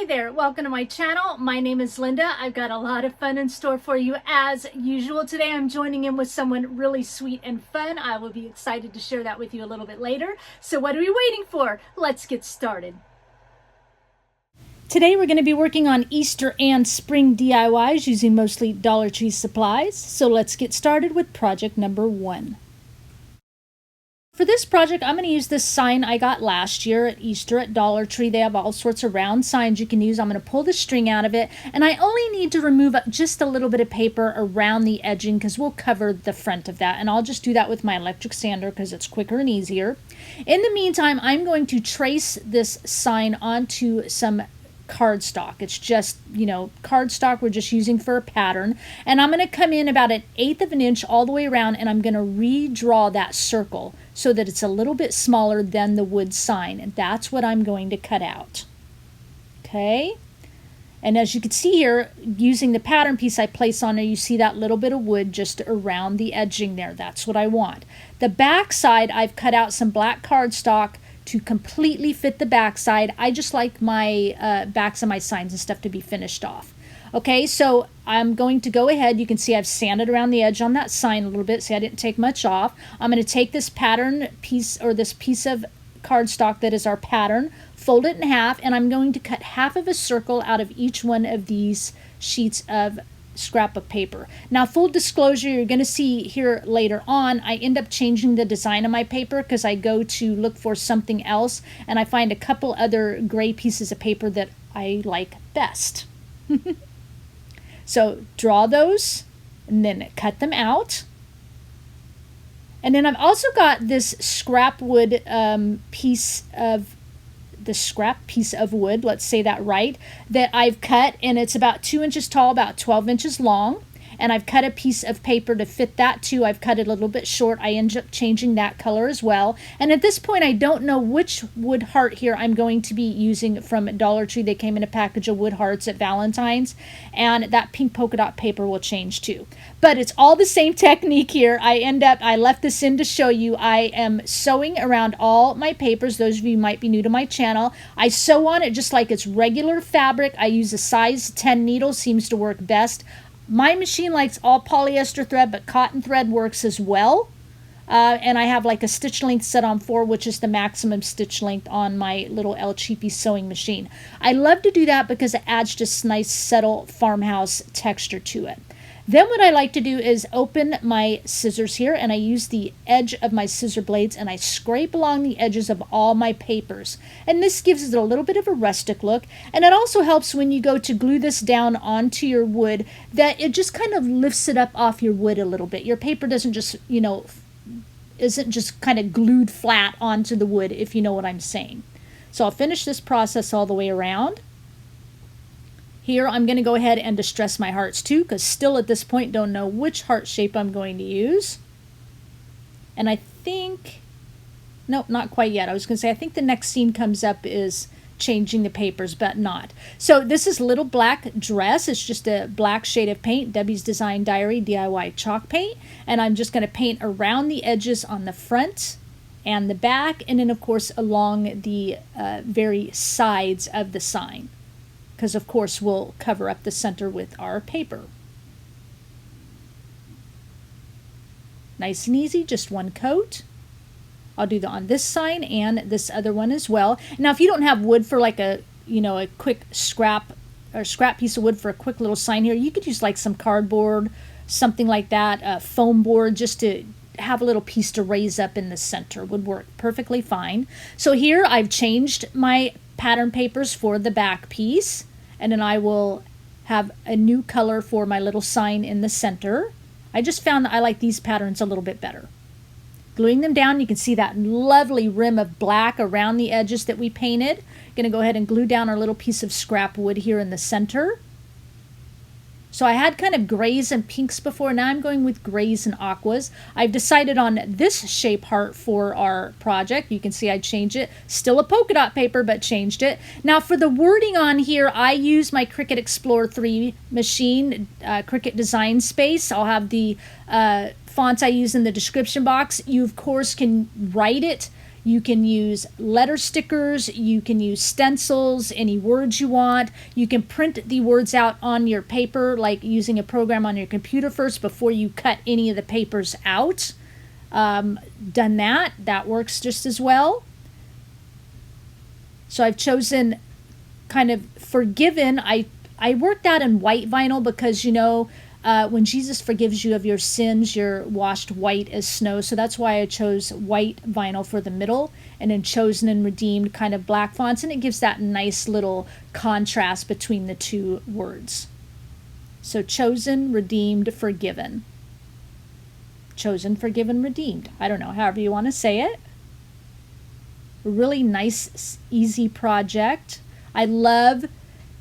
Hi there, welcome to my channel. My name is Linda. I've got a lot of fun in store for you as usual. Today I'm joining in with someone really sweet and fun. I will be excited to share that with you a little bit later. So what are we waiting for? Let's get started. Today we're going to be working on Easter and spring DIYs using mostly Dollar Tree supplies. So let's get started with project number 1. For this project, I'm going to use this sign I got last year at Easter at Dollar Tree. They have all sorts of round signs you can use. I'm going to pull the string out of it, and I only need to remove just a little bit of paper around the edging because we'll cover the front of that, and I'll just do that with my electric sander because it's quicker and easier. In the meantime, I'm going to trace this sign onto some cardstock. It's just, cardstock we're just using for a pattern. And I'm going to come in about 1/8 of an inch all the way around, and I'm going to redraw that circle so that it's a little bit smaller than the wood sign. And that's what I'm going to cut out. Okay. And as you can see here, using the pattern piece I place on there, you see that little bit of wood just around the edging there. That's what I want. The back side, I've cut out some black cardstock to completely fit the backside. I just like my backs of my signs and stuff to be finished off. Okay, so I'm going to go ahead. You can see I've sanded around the edge on that sign a little bit. See, I didn't take much off. I'm going to take this pattern piece, or this piece of cardstock that is our pattern, fold it in half, and I'm going to cut half of a circle out of each one of these sheets of scrap of paper. Now, full disclosure, you're going to see here later on, I end up changing the design of my paper because I go to look for something else, and I find a couple other gray pieces of paper that I like best. So draw those and then cut them out. And then I've also got this scrap wood piece of wood, let's say that right, that I've cut, and it's about 2 inches tall, about 12 inches long. And I've cut a piece of paper to fit that too. I've cut it a little bit short. I end up changing that color as well. And at this point, I don't know which wood heart here I'm going to be using from Dollar Tree. They came in a package of wood hearts at Valentine's, and that pink polka dot paper will change too. But it's all the same technique here. I left this in to show you. I am sewing around all my papers. Those of you who might be new to my channel, I sew on it just like it's regular fabric. I use a size 10 needle, seems to work best. My machine likes all polyester thread, but cotton thread works as well. And I have like a stitch length set on 4, which is the maximum stitch length on my little El Cheapy sewing machine. I love to do that because it adds just nice, subtle farmhouse texture to it. Then what I like to do is open my scissors here, and I use the edge of my scissor blades and I scrape along the edges of all my papers. And this gives it a little bit of a rustic look, and it also helps when you go to glue this down onto your wood that it just kind of lifts it up off your wood a little bit. Your paper doesn't just, isn't just kind of glued flat onto the wood, if you know what I'm saying. So I'll finish this process all the way around. Here I'm going to go ahead and distress my hearts too, because still at this point don't know which heart shape I'm going to use. And I think, nope, not quite yet. I was going to say I think the next scene comes up is changing the papers, but not. So this is Little Black Dress. It's just a black shade of paint, Debbie's Design Diary DIY chalk paint. And I'm just going to paint around the edges on the front and the back, and then of course along the very sides of the sign, because of course we'll cover up the center with our paper. Nice and easy, just one coat. I'll do that on this sign and this other one as well. Now if you don't have wood for like a quick scrap piece of wood for a quick little sign here, you could use like some cardboard, something like that, a foam board, just to have a little piece to raise up in the center would work perfectly fine. So here I've changed my pattern papers for the back piece, and then I will have a new color for my little sign in the center. I just found that I like these patterns a little bit better. Gluing them down, you can see that lovely rim of black around the edges that we painted. Going to go ahead and glue down our little piece of scrap wood here in the center. So I had kind of grays and pinks before. Now I'm going with grays and aquas. I've decided on this shape heart for our project. You can see I changed it. Still a polka dot paper, but changed it. Now for the wording on here, I use my Cricut Explorer 3 machine, Cricut Design Space. I'll have the fonts I use in the description box. You, of course, can write it You can use letter stickers, you can use stencils, any words you want. You can print the words out on your paper, like using a program on your computer first before you cut any of the papers out. Done that works just as well. So I've chosen kind of Forgiven. I worked out in white vinyl because, you know, when Jesus forgives you of your sins, you're washed white as snow. So that's why I chose white vinyl for the middle, and then Chosen and Redeemed kind of black fonts. And it gives that nice little contrast between the two words. So Chosen, Redeemed, Forgiven. Chosen, Forgiven, Redeemed. I don't know, however you want to say it. A really nice, easy project. I love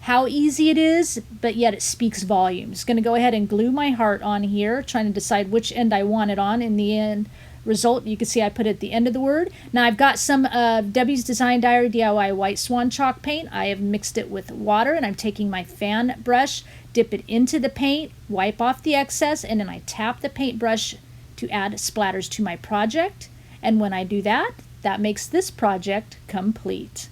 how easy it is, but yet it speaks volumes. Going to go ahead and glue my heart on here, trying to decide which end I want it on. In the end result, you can see I put it at the end of the word. Now I've got some Debbie's Design Diary DIY White Swan chalk paint. I have mixed it with water, and I'm taking my fan brush, dip it into the paint, wipe off the excess, and then I tap the paintbrush to add splatters to my project. And when I do that, that makes this project complete.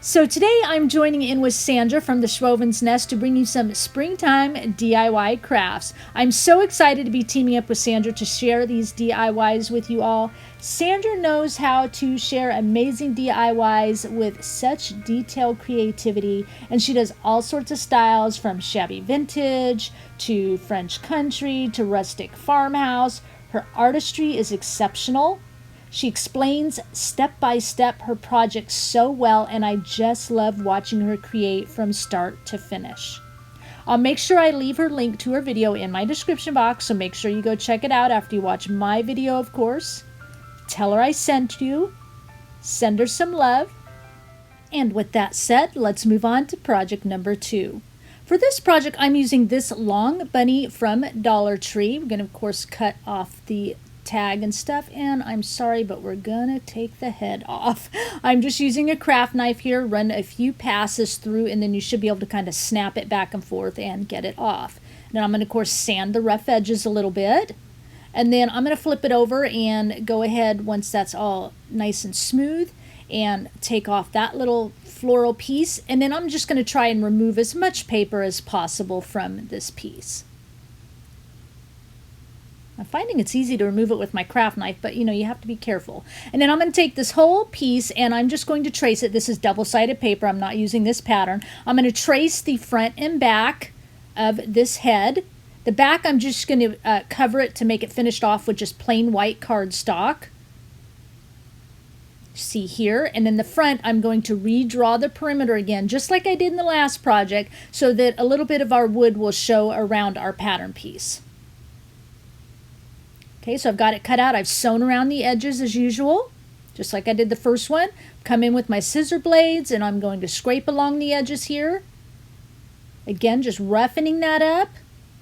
So today I'm joining in with Sandra from the Schwowin's Nest to bring you some springtime DIY crafts. I'm so excited to be teaming up with Sandra to share these DIYs with you all. Sandra knows how to share amazing DIYs with such detailed creativity, and she does all sorts of styles from shabby vintage to French country to rustic farmhouse. Her artistry is exceptional. She explains step by step her project so well, and I just love watching her create from start to finish. I'll make sure I leave her link to her video in my description box, so make sure you go check it out after you watch my video, of course. Tell her I sent you. Send her some love. And with that said, let's move on to project number 2. For this project, I'm using this long bunny from Dollar Tree. We're going to, of course, cut off the tag and stuff, and I'm sorry, but we're gonna take the head off. I'm just using a craft knife here, run a few passes through, and then you should be able to kind of snap it back and forth and get it off. Now I'm going to, of course, sand the rough edges a little bit, and then I'm going to flip it over and go ahead, once that's all nice and smooth, and take off that little floral piece, and then I'm just going to try and remove as much paper as possible from this piece. I'm finding it's easy to remove it with my craft knife, but you know, you have to be careful. And then I'm going to take this whole piece and I'm just going to trace it. This is double-sided paper. I'm not using this pattern. I'm going to trace the front and back of this head. The back, I'm just going to cover it to make it finished off with just plain white cardstock. See here. And then the front, I'm going to redraw the perimeter again, just like I did in the last project, so that a little bit of our wood will show around our pattern piece. Okay, so I've got it cut out. I've sewn around the edges as usual, just like I did the first one. Come in with my scissor blades, and I'm going to scrape along the edges here. Again, just roughening that up,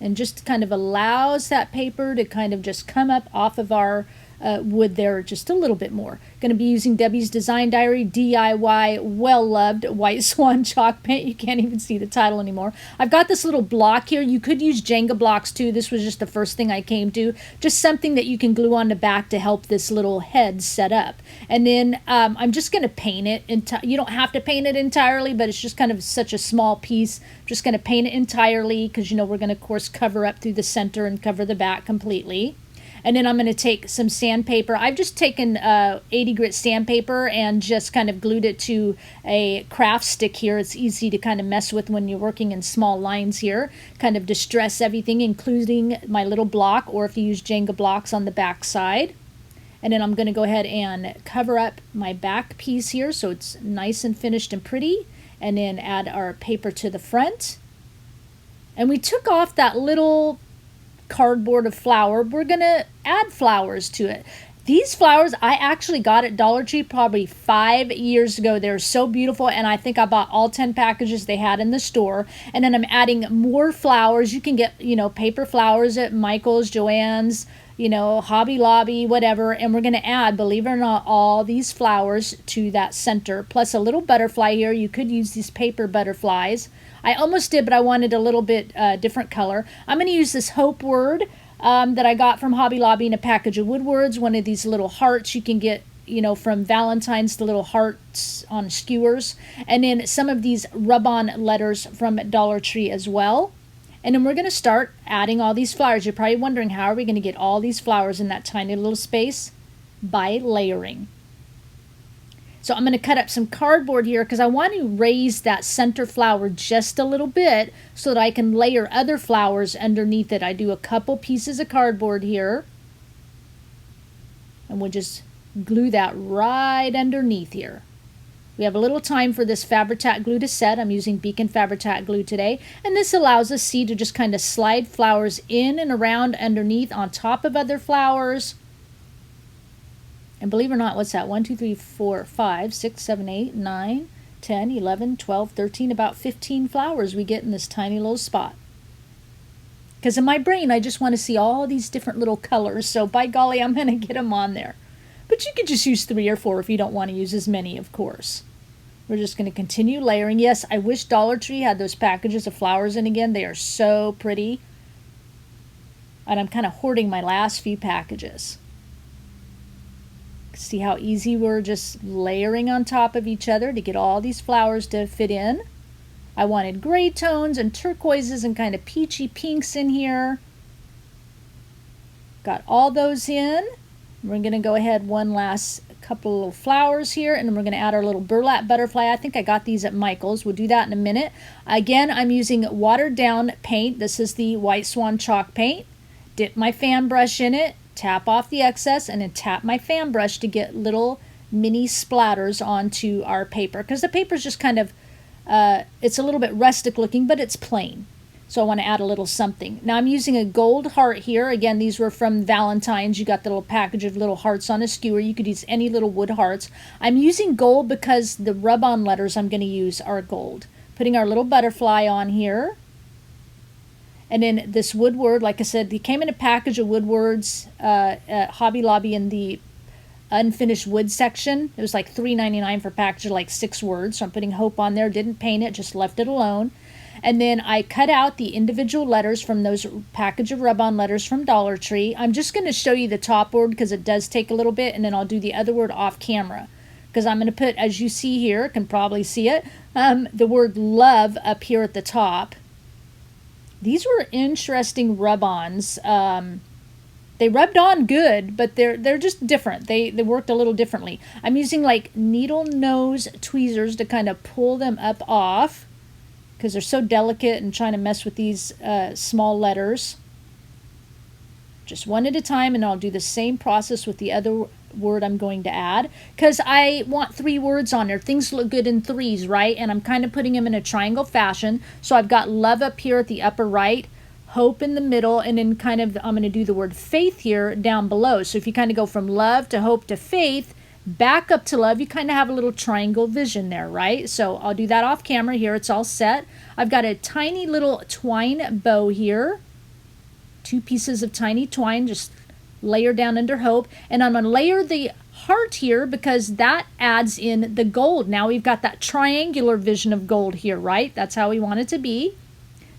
and just kind of allows that paper to kind of just come up off of our wood there just a little bit more. Going to be using Debbie's Design Diary DIY well-loved White Swan chalk paint. You can't even see the title anymore. I've got this little block here. You could use Jenga blocks too. This was just the first thing I came to. Just something that you can glue on the back to help this little head set up. And then I'm just going to paint it. You don't have to paint it entirely, but it's just kind of such a small piece. I'm just going to paint it entirely because, you know, we're going to, of course, cover up through the center and cover the back completely. And then I'm going to take some sandpaper. I've just taken 80 grit sandpaper and just kind of glued it to a craft stick here. It's easy to kind of mess with when you're working in small lines here. Kind of distress everything, including my little block, or if you use Jenga blocks on the back side. And then I'm going to go ahead and cover up my back piece here so it's nice and finished and pretty. and then add our paper to the front. And we took off that little cardboard of flower. We're going to add flowers to it. These flowers I actually got at Dollar Tree probably 5 years ago. They're so beautiful, and I think I bought all 10 packages they had in the store. And then I'm adding more flowers. You can get, paper flowers at Michael's, Joann's, Hobby Lobby, whatever. And we're going to add, believe it or not, all these flowers to that center, plus a little butterfly here. You could use these paper butterflies. I almost did, but I wanted a little bit different color. I'm going to use this Hope word that I got from Hobby Lobby in a package of woodwords. One of these little hearts you can get, from Valentine's, the little hearts on skewers. And then some of these rub-on letters from Dollar Tree as well. And then we're going to start adding all these flowers. You're probably wondering, how are we going to get all these flowers in that tiny little space? By layering. So I'm going to cut up some cardboard here because I want to raise that center flower just a little bit so that I can layer other flowers underneath it. I do a couple pieces of cardboard here. And we'll just glue that right underneath here. We have a little time for this Fabri-Tac glue to set. I'm using Beacon Fabri-Tac glue today. And this allows us, to just kind of slide flowers in and around underneath on top of other flowers. And believe it or not, what's that? 1, 2, 3, 4, 5, 6, 7, 8, 9, 10, 11, 12, 13, about 15 flowers we get in this tiny little spot. Because in my brain, I just want to see all these different little colors. So by golly, I'm going to get them on there. But you could just use 3 or 4 if you don't want to use as many, of course. We're just going to continue layering. Yes, I wish Dollar Tree had those packages of flowers in again. They are so pretty. And I'm kind of hoarding my last few packages. See how easy we're just layering on top of each other to get all these flowers to fit in. I wanted gray tones and turquoises and kind of peachy pinks in here. Got all those in. We're going to go ahead one last couple of little flowers here, and then we're going to add our little burlap butterfly. I think I got these at Michael's. We'll do that in a minute. Again, I'm using watered down paint. This is the White Swan chalk paint. Dip my fan brush in it. Tap off the excess and then tap my fan brush to get little mini splatters onto our paper, because the paper is just kind of, it's a little bit rustic looking, but it's plain. So I want to add a little something. Now I'm using a gold heart here. Again, these were from Valentine's. You got the little package of little hearts on a skewer. You could use any little wood hearts. I'm using gold because the rub-on letters I'm going to use are gold. Putting our little butterfly on here. And then this woodword, like I said, they came in a package of woodwords at Hobby Lobby in the unfinished wood section. It was like $3.99 for a package of like 6 words. So I'm putting Hope on there. Didn't paint it, just left it alone. And then I cut out the individual letters from those package of rub-on letters from Dollar Tree. I'm just going to show you the top word because it does take a little bit. And then I'll do the other word off camera. Because I'm going to put, as you see here, can probably see it, the word love up here at the top. These were interesting rub-ons. They rubbed on good, but they're just different. They worked a little differently. I'm using like needle nose tweezers to kind of pull them up off because they're so delicate and trying to mess with these small letters. Just one at a time, and I'll do the same process with the other word I'm going to add because I want 3 words on there. Things look good in 3s, right? And I'm kind of putting them in a triangle fashion. So I've got love up here at the upper right, hope in the middle, and then kind of I'm going to do the word faith here down below. So if you kind of go from love to hope to faith, back up to love, you kind of have a little triangle vision there, right? So I'll do that off camera here. It's all set. I've got a tiny little twine bow here. 2 pieces of tiny twine, just layer down under hope, and I'm going to layer the heart here because that adds in the gold. Now we've got that triangular vision of gold here, right? That's how we want it to be.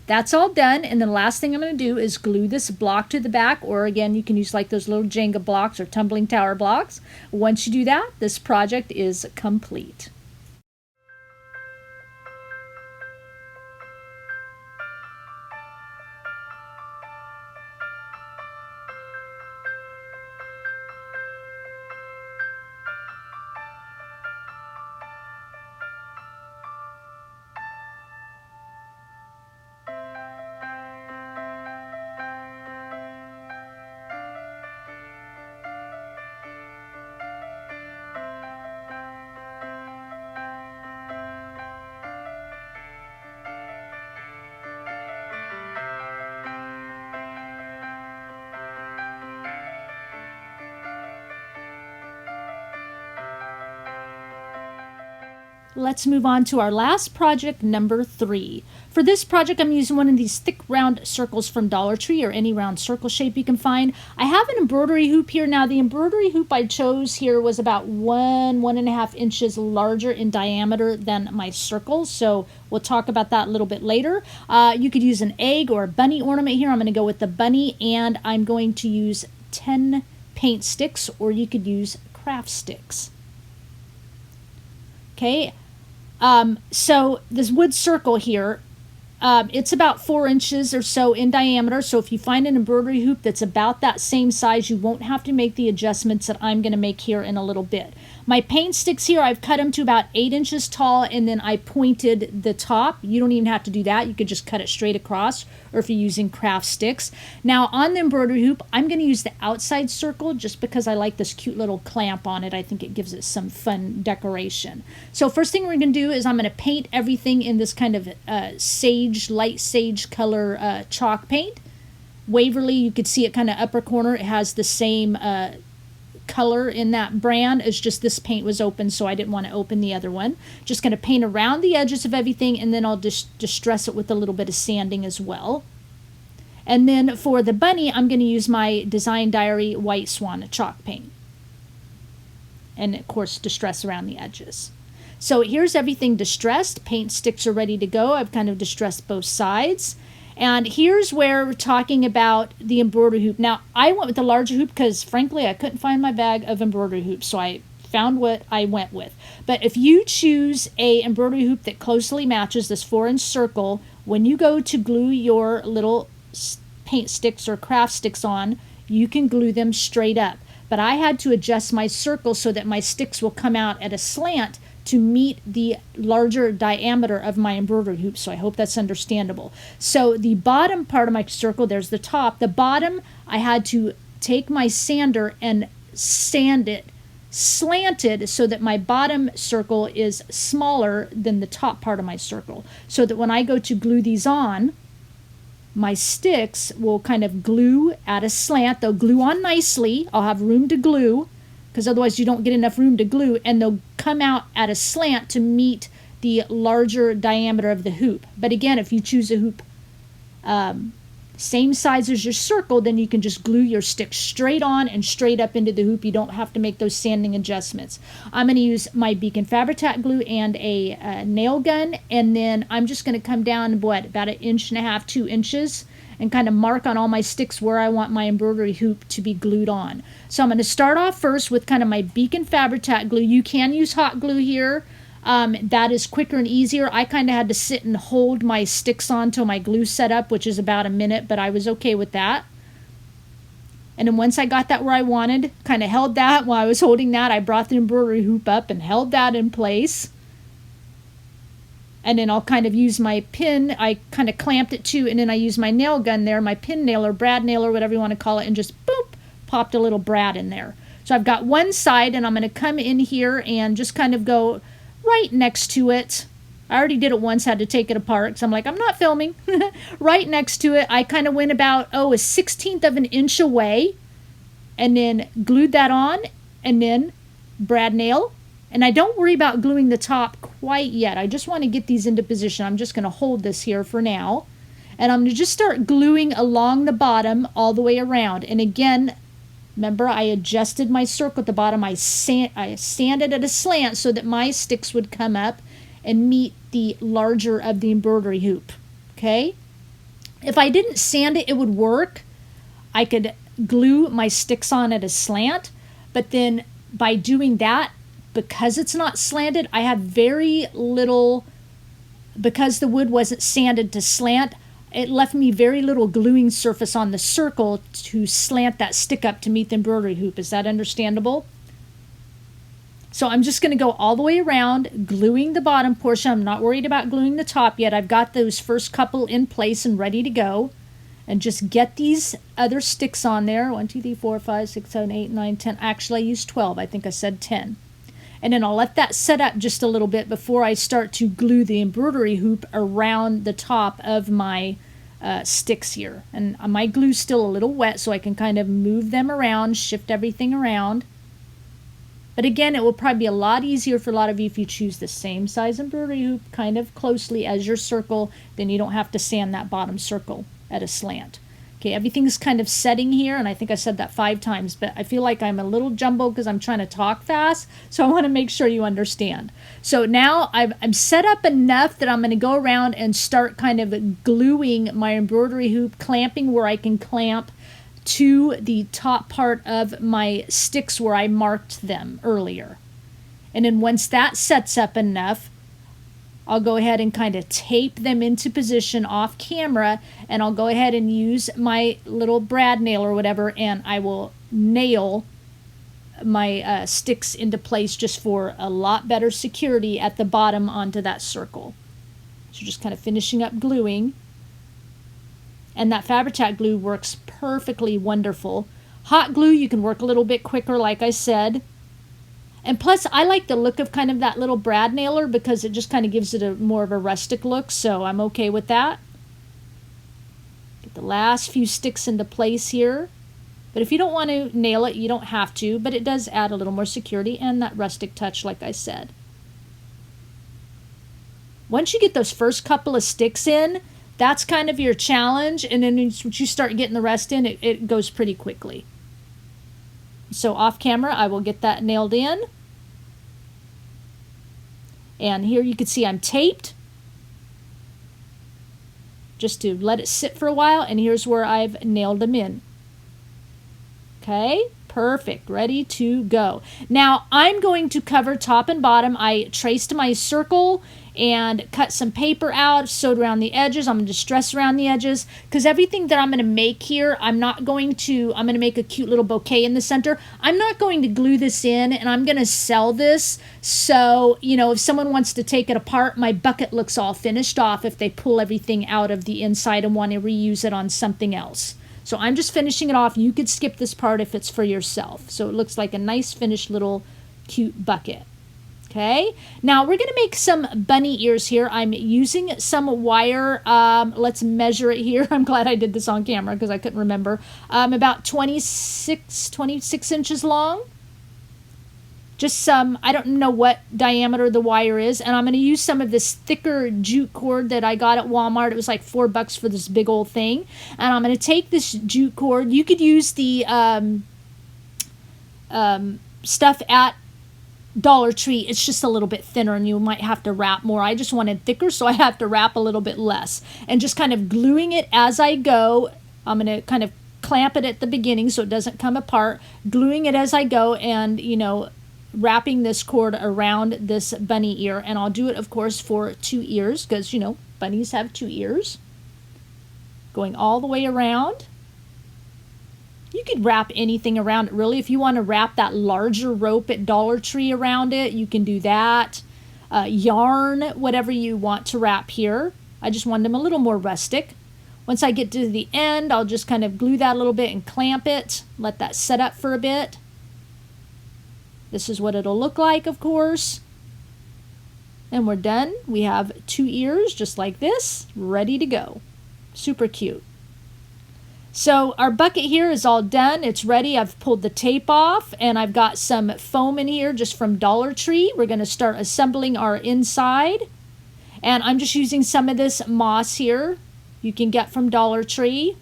That's all done, and the last thing I'm going to do is glue this block to the back, or again, you can use like those little Jenga blocks or tumbling tower blocks. Once you do that, this project is complete. Let's move on to our last project, number 3. For this project, I'm using one of these thick round circles from Dollar Tree, or any round circle shape you can find. I have an embroidery hoop here. Now, the embroidery hoop I chose here was about 1.5 inches larger in diameter than my circle, so we'll talk about that a little bit later. You could use an egg or a bunny ornament here. I'm going to go with the bunny, and I'm going to use 10 paint sticks, or you could use craft sticks. Okay. So this wood circle here, it's about 4 inches or so in diameter. So if you find an embroidery hoop that's about that same size, you won't have to make the adjustments that I'm going to make here in a little bit. My paint sticks here, I've cut them to about 8 inches tall, and then I pointed the top. You don't even have to do that. You could just cut it straight across, or if you're using craft sticks. Now on the embroidery hoop, I'm going to use the outside circle just because I like this cute little clamp on it. I think it gives it some fun decoration. So first thing we're going to do is I'm going to paint everything in this kind of light sage color chalk paint. Waverly, you could see it kind of upper corner. It has the same color in that brand. It's just this paint was open, so I didn't want to open the other one. Just going to paint around the edges of everything, and then I'll just distress it with a little bit of sanding as well. And then for the bunny, I'm going to use my Design Diary White Swan chalk paint. And of course, distress around the edges. So here's everything distressed. Paint sticks are ready to go. I've kind of distressed both sides. And here's where we're talking about the embroidery hoop. Now, I went with the larger hoop because, frankly, I couldn't find my bag of embroidery hoops, so I found what I went with. But if you choose a embroidery hoop that closely matches this 4-inch circle, when you go to glue your little paint sticks or craft sticks on, you can glue them straight up. But I had to adjust my circle so that my sticks will come out at a slant to meet the larger diameter of my embroidery hoop, so I hope that's understandable. So the bottom part of my circle, there's the top. The bottom, I had to take my sander and sand it slanted so that my bottom circle is smaller than the top part of my circle, so that when I go to glue these on, my sticks will kind of glue at a slant. They'll glue on nicely. I'll have room to glue, because otherwise you don't get enough room to glue, and they'll come out at a slant to meet the larger diameter of the hoop. But again, if you choose a hoop same size as your circle, then you can just glue your stick straight on and straight up into the hoop. You don't have to make those sanding adjustments. I'm going to use my Beacon Fabri-Tac glue and a nail gun, and then I'm just going to come down, about 1.5 inches, 2 inches, and kind of mark on all my sticks where I want my embroidery hoop to be glued on. So I'm going to start off first with kind of my Beacon Fabri-Tac glue. You can use hot glue here. That is quicker and easier. I kind of had to sit and hold my sticks on till my glue set up, which is about a minute, but I was okay with that. And then once I got that where I wanted, kind of held that while I was holding that, I brought the embroidery hoop up and held that in place. And then I'll kind of use my pin. I kind of clamped it too, and then I use my nail gun there, my pin nail or brad nail or whatever you want to call it, and just boop, popped a little brad in there. So I've got one side, and I'm going to come in here and just kind of go right next to it. I already did it once, had to take it apart, because I'm like, I'm not filming. Right next to it, I kind of went about, 1/16 of an inch away, and then glued that on, and then brad nail. And I don't worry about gluing the top quite yet. I just want to get these into position. I'm just going to hold this here for now. And I'm going to just start gluing along the bottom all the way around. And again, remember, I adjusted my circle at the bottom. I sanded at a slant so that my sticks would come up and meet the larger of the embroidery hoop. Okay? If I didn't sand it, it would work. I could glue my sticks on at a slant. But then by doing that, because it's not slanted, I have very little, because the wood wasn't sanded to slant, it left me very little gluing surface on the circle to slant that stick up to meet the embroidery hoop. Is that understandable? So I'm just going to go all the way around, gluing the bottom portion. I'm not worried about gluing the top yet. I've got those first couple in place and ready to go. And just get these other sticks on there. 1, 2, 3, 4, 5, 6, 7, 8, 9, 10. Actually, I used 12. I think I said 10. And then I'll let that set up just a little bit before I start to glue the embroidery hoop around the top of my sticks here. And my glue's still a little wet, so I can kind of move them around, shift everything around. But again, it will probably be a lot easier for a lot of you if you choose the same size embroidery hoop kind of closely as your circle. Then you don't have to sand that bottom circle at a slant. Okay, everything's kind of setting here, and I think I said that 5 times, but I feel like I'm a little jumbled because I'm trying to talk fast, so I want to make sure you understand. So now I'm set up enough that I'm going to go around and start kind of gluing my embroidery hoop, clamping where I can clamp to the top part of my sticks where I marked them earlier. And then once that sets up enough, I'll go ahead and kind of tape them into position off camera, and I'll go ahead and use my little brad nail or whatever, and I will nail my sticks into place just for a lot better security at the bottom onto that circle. So just kind of finishing up gluing. And that Fabri-Tac glue works perfectly wonderful. Hot glue, you can work a little bit quicker, like I said. And plus, I like the look of kind of that little brad nailer because it just kind of gives it a more of a rustic look, so I'm okay with that. Get the last few sticks into place here. But if you don't want to nail it, you don't have to, but it does add a little more security and that rustic touch, like I said. Once you get those first couple of sticks in, that's kind of your challenge, and then once you start getting the rest in, it goes pretty quickly. So off camera, I will get that nailed in. And here you can see I'm taped, just to let it sit for a while, and here's where I've nailed them in. Okay, perfect, ready to go. Now I'm going to cover top and bottom. I traced my circle and cut some paper out, sewed around the edges. I'm going to distress around the edges because everything that I'm going to make here, I'm going to make a cute little bouquet in the center. I'm not going to glue this in, and I'm going to sell this. So, you know, if someone wants to take it apart, my bucket looks all finished off if they pull everything out of the inside and want to reuse it on something else. So I'm just finishing it off. You could skip this part if it's for yourself. So it looks like a nice finished little cute bucket. Okay, now we're going to make some bunny ears here. I'm using some wire. Let's measure it here. I'm glad I did this on camera because I couldn't remember. About 26 inches long. Just some, I don't know what diameter the wire is. And I'm going to use some of this thicker jute cord that I got at Walmart. It was like $4 for this big old thing. And I'm going to take this jute cord. You could use the stuff at Dollar Tree. It's just a little bit thinner and you might have to wrap more. I just wanted thicker, so I have to wrap a little bit less. And just kind of gluing it as I go. I'm going to kind of clamp it at the beginning so it doesn't come apart. Gluing it as I go and, you know, wrapping this cord around this bunny ear. And I'll do it, of course, for 2 ears because, you know, bunnies have 2 ears. Going all the way around. You could wrap anything around it, really. If you want to wrap that larger rope at Dollar Tree around it, you can do that. Yarn, whatever you want to wrap here. I just wanted them a little more rustic. Once I get to the end, I'll just kind of glue that a little bit and clamp it. Let that set up for a bit. This is what it'll look like, of course. And we're done. We have 2 ears, just like this, ready to go. Super cute. So our bucket here is all done. It's ready. I've pulled the tape off and I've got some foam in here just from Dollar Tree. We're going to start assembling our inside. And I'm just using some of this moss here you can get from Dollar Tree.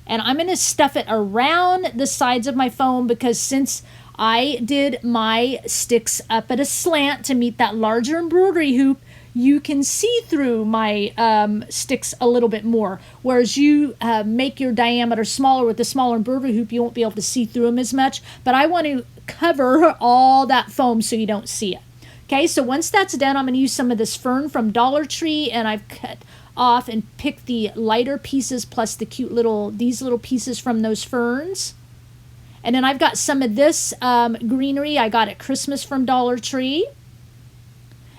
And I'm going to stuff it around the sides of my foam because since I did my sticks up at a slant to meet that larger embroidery hoop, you can see through my sticks a little bit more. Whereas you make your diameter smaller with the smaller embroidery hoop, you won't be able to see through them as much. But I want to cover all that foam so you don't see it. Okay, so once that's done, I'm going to use some of this fern from Dollar Tree, and I've cut off and picked the lighter pieces plus the cute these little pieces from those ferns. And then I've got some of this greenery I got at Christmas from Dollar Tree.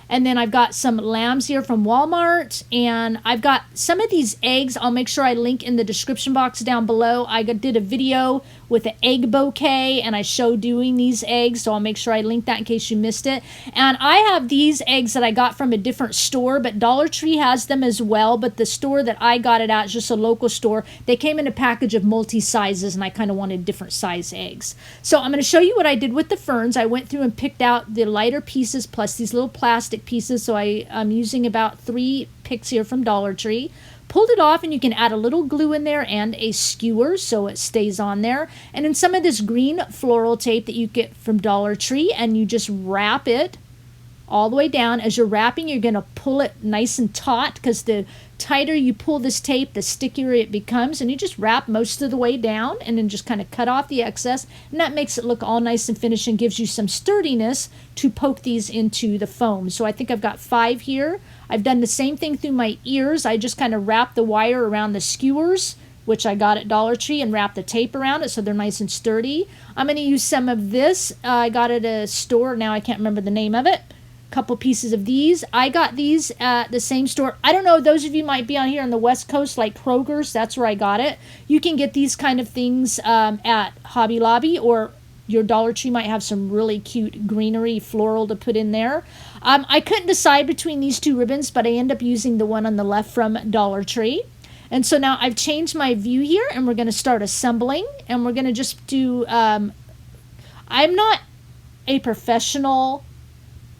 And then I've got some lambs here from Walmart. And I've got some of these eggs. I'll make sure I link in the description box down below. I did a video with an egg bouquet, and I show doing these eggs, so I'll make sure I link that in case you missed it. And I have these eggs that I got from a different store, but Dollar Tree has them as well, but the store that I got it at is just a local store. They came in a package of multi-sizes, and I kind of wanted different size eggs. So I'm going to show you what I did with the ferns. I went through and picked out the lighter pieces plus these little plastic pieces, so I'm using about 3 picks here from Dollar Tree. Pulled it off, and you can add a little glue in there and a skewer so it stays on there. And then some of this green floral tape that you get from Dollar Tree, and you just wrap it all the way down. As you're wrapping, you're going to pull it nice and taut, because the tighter you pull this tape, the stickier it becomes. And you just wrap most of the way down and then just kind of cut off the excess, and that makes it look all nice and finished and gives you some sturdiness to poke these into the foam. So I think I've got 5 here. I've done the same thing through my ears. I just kind of wrap the wire around the skewers, which I got at Dollar Tree, and wrap the tape around it so they're nice and sturdy. I'm going to use some of this. I got it at a store. Now I can't remember the name of it. Couple pieces of these. I got these at the same store. I don't know, those of you might be on here on the West Coast, like Kroger's. That's where I got it. You can get these kind of things at Hobby Lobby, or your Dollar Tree might have some really cute greenery floral to put in there. I couldn't decide between these 2 ribbons, but I end up using the one on the left from Dollar Tree. And so now I've changed my view here, and we're going to start assembling, and we're going to just do, I'm not a professional.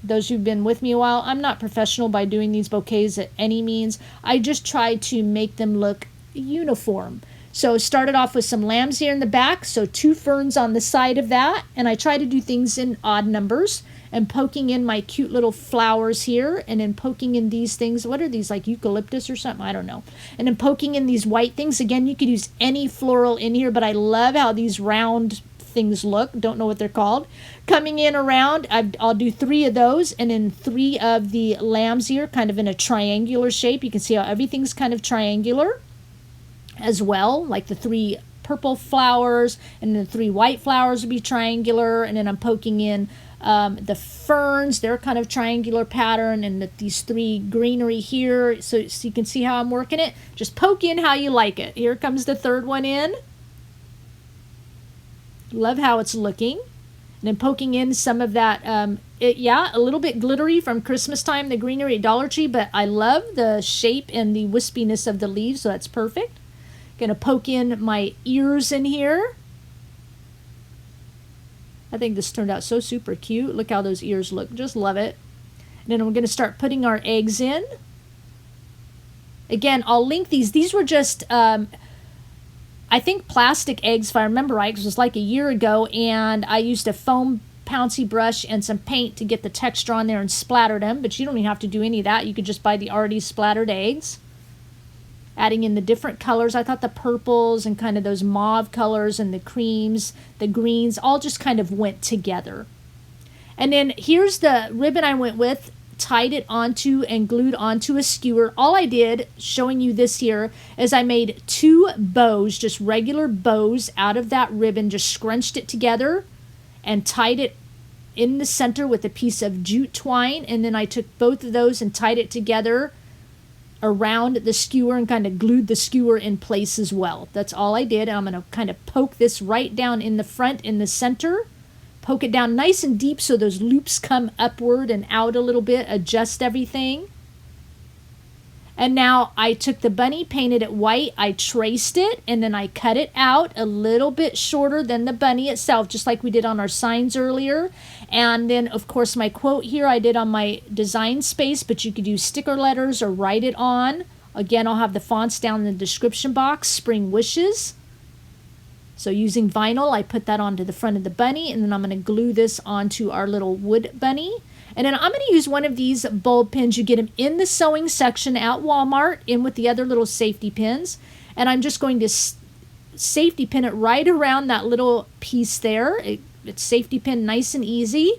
Those who've been with me a while, I'm not professional by doing these bouquets at any means. I just try to make them look uniform. So started off with some lambs here in the back, so 2 ferns on the side of that, and I try to do things in odd numbers, and poking in my cute little flowers here, and then poking in these things. What are these, like eucalyptus or something? I don't know. And then poking in these white things. Again, you could use any floral in here, but I love how these round things look. Don't know what they're called. Coming in around, I'll do 3 of those, and then 3 of the lambs here, kind of in a triangular shape. You can see how everything's kind of triangular as well, like the 3 purple flowers, and the 3 white flowers will be triangular, and then I'm poking in the ferns. They're kind of triangular pattern, and these 3 greenery here, so you can see how I'm working it. Just poke in how you like it. Here comes the 3rd one in. Love how it's looking. And then poking in some of that, a little bit glittery from Christmas time, the greenery at Dollar Tree, but I love the shape and the wispiness of the leaves, so that's perfect. Gonna poke in my ears in here. I think this turned out so super cute. Look how those ears look. Just love it. And then we're gonna start putting our eggs in. Again, I'll link these. These were just I think plastic eggs, if I remember right, because it was like a year ago, and I used a foam pouncy brush and some paint to get the texture on there and splattered them, but you don't even have to do any of that. You could just buy the already splattered eggs. Adding in the different colors. I thought the purples and kind of those mauve colors and the creams, the greens, all just kind of went together. And then here's the ribbon I went with. Tied it onto and glued onto a skewer. All I did, showing you this here, is I made 2 bows, just regular bows out of that ribbon, just scrunched it together and tied it in the center with a piece of jute twine, and then I took both of those and tied it together around the skewer and kind of glued the skewer in place as well. That's all I did. I'm going to kind of poke this right down in the front, in the center. Poke it down nice and deep so those loops come upward and out a little bit, adjust everything. And now I took the bunny, painted it white, I traced it, and then I cut it out a little bit shorter than the bunny itself, just like we did on our signs earlier. And then, of course, my quote here I did on my design space, but you could use sticker letters or write it on. Again, I'll have the fonts down in the description box, Spring Wishes. So using vinyl, I put that onto the front of the bunny, and then I'm going to glue this onto our little wood bunny. And then I'm going to use one of these bulb pins. You get them in the sewing section at Walmart, in with the other little safety pins. And I'm just going to safety pin it right around that little piece there. It's safety pin nice and easy.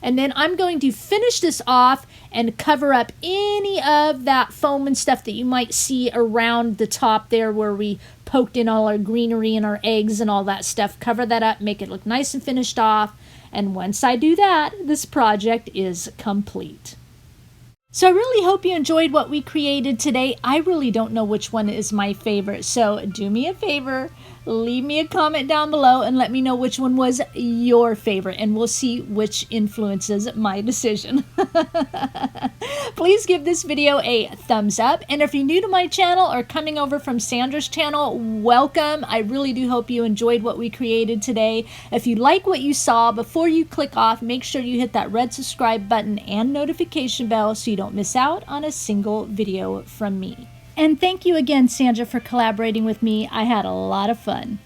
And then I'm going to finish this off and cover up any of that foam and stuff that you might see around the top there where we poked in all our greenery and our eggs and all that stuff. Cover that up, make it look nice and finished off. And once I do that, this project is complete. So I really hope you enjoyed what we created today. I really don't know which one is my favorite. So do me a favor, leave me a comment down below and let me know which one was your favorite, and we'll see which influences my decision. Please give this video a thumbs up. And if you're new to my channel or coming over from Sandra's channel, welcome. I really do hope you enjoyed what we created today. If you like what you saw, before you click off, make sure you hit that red subscribe button and notification bell so you don't miss out on a single video from me. And thank you again, Sandra, for collaborating with me. I had a lot of fun.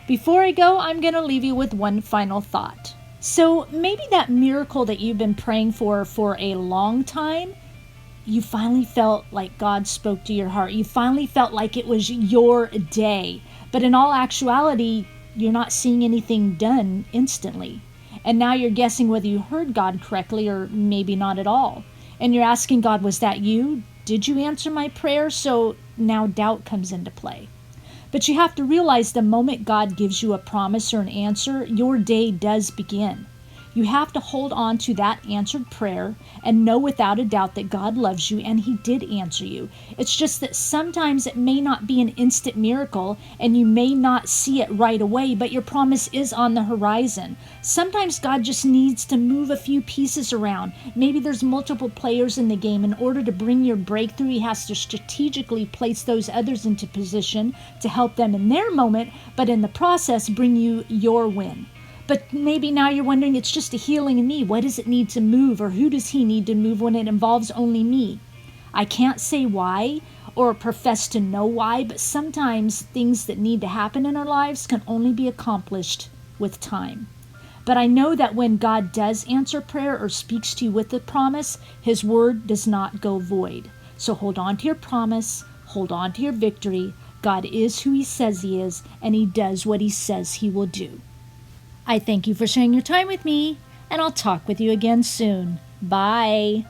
Before I go, I'm going to leave you with one final thought. So maybe that miracle that you've been praying for a long time, you finally felt like God spoke to your heart. You finally felt like it was your day. But in all actuality, you're not seeing anything done instantly. And now you're guessing whether you heard God correctly or maybe not at all. And you're asking God, was that you? Did you answer my prayer? So now doubt comes into play. But you have to realize the moment God gives you a promise or an answer, your day does begin. You have to hold on to that answered prayer and know without a doubt that God loves you and He did answer you. It's just that sometimes it may not be an instant miracle and you may not see it right away, but your promise is on the horizon. Sometimes God just needs to move a few pieces around. Maybe there's multiple players in the game. In order to bring your breakthrough, He has to strategically place those others into position to help them in their moment, but in the process bring you your win. But maybe now you're wondering, it's just a healing in me. What does it need to move, or who does He need to move when it involves only me? I can't say why or profess to know why, but sometimes things that need to happen in our lives can only be accomplished with time. But I know that when God does answer prayer or speaks to you with a promise, His word does not go void. So hold on to your promise, hold on to your victory. God is who He says He is, and He does what He says He will do. I thank you for sharing your time with me, and I'll talk with you again soon. Bye.